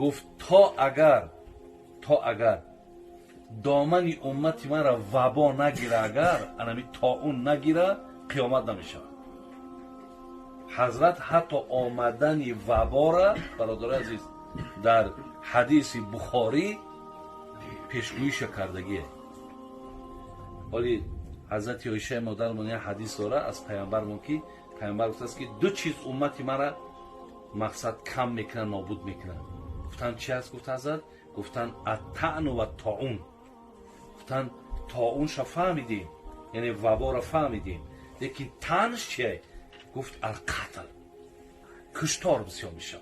گفت تا اگر دامن امت مرا وبا نگیره، اگر انمی طاعون نگیره قیامت نمیشه. حضرت حتی آمدن وبا را برادر عزیز در حدیث بخاری پیشگویی کردگیه. ولی حضرت عایشه مادرمون یه حدیث داره از پیامبرمون که پیامبر گفته است که دو چیز امتی مرا مقصد کم میکنه، نابود میکنه. گفتن چی است؟ گفت حضرت گفتن الطعن و الطاعون. گفتن طاعون شو فهمیدیم، یعنی وبا را فهمیدیم، لیکن طعنش چیه؟ گفت القتل، کشتار بسیار میشه.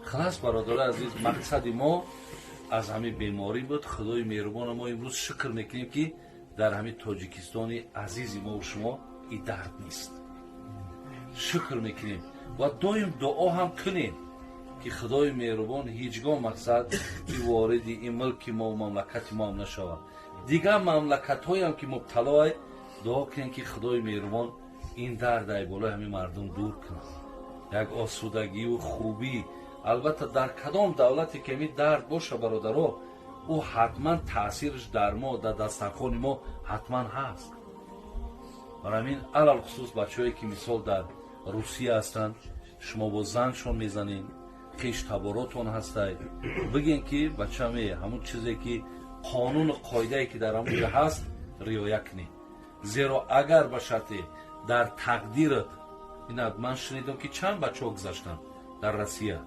خلاص برادر عزیز، مقصد ما از همین بیماری بود. خدای مهربان ما امروز شکر میکنیم که در همین تاجیکستان عزیز ما و شما این درد نیست. شکر میکنیم و دایم دعا هم کنیم که خدای مهربان هیچگاه مقصد این وارد این ملک ما و مملکت ما هم نشود. دیگر مملکت های هم که مبتلا های دعا کنیم که خدای مهربان این درد ای بالای همین مردم دور کنه. یک آسودگی و خوبی. البته در کدام دولتی که می درد باشه برادرها، او حتما تاثیرش در ما، در دسترخوان ما حتما هست. برای همین علل خصوص بچه‌هایی که مثال در روسیه هستند، شما با زنگشون میزنین، خیش تباراتون هسته، بگین که بچه همون چیزی که قانون و قاعده‌ای که در همون هست رعایت کنی. زیرا اگر به شرط در تقدیرت، این من شنیدم که چند بچه ها گذاشتن در روسیه،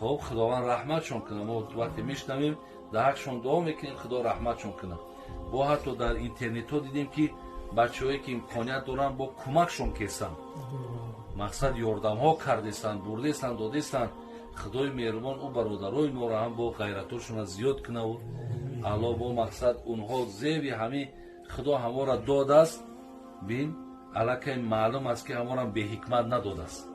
خب خداوند رحمتشون کنه. ما وقتی میشنویم در حقشون دعا میکنیم خدا رحمتشون کنه. با حتی در اینترنت ها دیدیم که بچه‌هایی که امکانیت دارن با کمکشون کسن، مقصد یاردم ها کردستن، بردستن، دادستن. خدای مهربان او برادرای ما را هم با غیرتشون زیاد کنه و الله با مقصد اونها زیبی همین خدا همه را داد است. بین الکه معلوم است که همه را به حکمت نداد است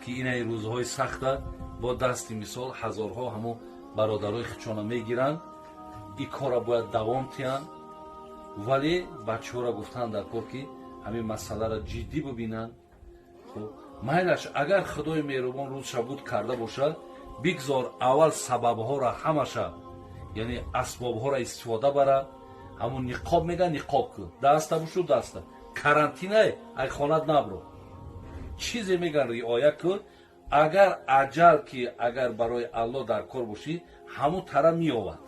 که این روزهای سخته با دستی مثال هزارها همو برادرای خچانه میگیرن. این کار را باید دوام تیان، ولی بچه ها را گفتن در کار که همین مسئله را جدی ببینن. خب مایلش اگر خدای مهربان روز شبود کرده باشد، بگذار اول سبب ها را همشه، یعنی اسباب ها را استفاده بره. همون نقاب میگن نقاب کن، دسته بشو دسته، کرانتینه ای خانت نبرو، چیزی میگن رعایت کن. اگر اجل که اگر برای الله در کار باشی همون طرح میآورد،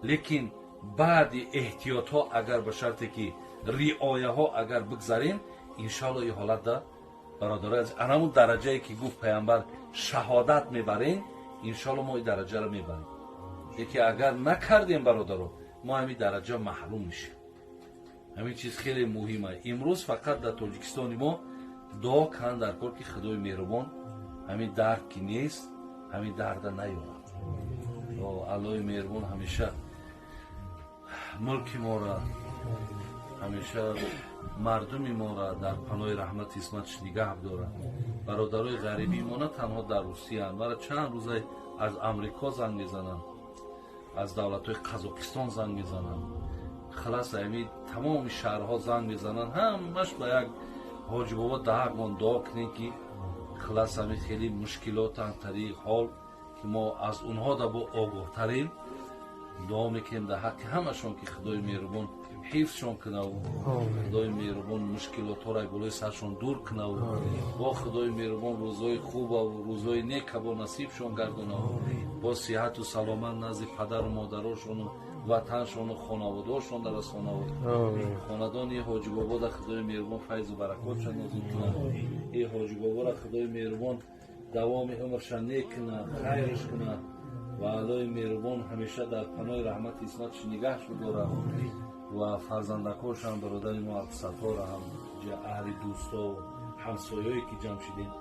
لیکن بعد احتیاط ها اگر به شرطی که رعایت ها اگر بگذاریم انشاءالله این حالت در برادر از همون درجه ای که گفت پیامبر شهادت میبرین، انشاءالله ما این درجه رو میبریم. یکی اگر نکردیم برادرو ما همین درجه محروم میشیم. همین چیز خیلی مهمه. امروز فقط در تاجیکستان ما دعا کن در کار که خدای مهربان همین درد که نیست همین درد نیارد. الله مهربان همیشه ملک ما را، همیشه مردم ما را در پناه رحمت اسمتش نگه داره. برادرای غریبی ما نه تنها در روسیه هستند، مرا چند روزه از امریکا زنگ میزنن، از دولت‌های قزاقستان زنگ میزنن، خلاص همین تمام شهرها زنگ میزنن، همش با یک حاج بابا دهقان دعا کنین که خلاص همین خیلی مشکلات هم طریق حال که ما از اونها دا با آگاه ترین دعا میکنیم در حق همشون که خدای مهربان حفظشون کنه و خدای مهربان مشکلات ها را بالای سرشون دور کنه و با خدای مهربان روزای خوب و روزای نیک با نصیبشون گردونه و با صحت و سلامت نزد پدر و مادرشون و وطنشون و خانواده‌شون در رسانه و خاندان حاجی بابا در خدای مهربان فیض و برکاتشون نازل کنه. ای حاجی بابا را خدای مهربان دوام عمرش نیک کنه، خیرش کنه و الله مهربان همیشه در پناه رحمت اسمتش نگهش بداره و فرزندکاش هم برادر ما افسرها را هم اهل دوستا و همسایه‌ای که جمع شدیم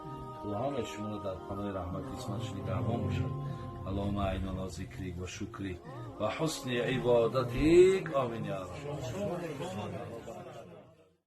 خدا همه شما را در پناه رحمت اسمتش نگهبان باشد. اللهم اعنا علی ذکرک و شکرک و حسن عبادتک. آمین یا رب.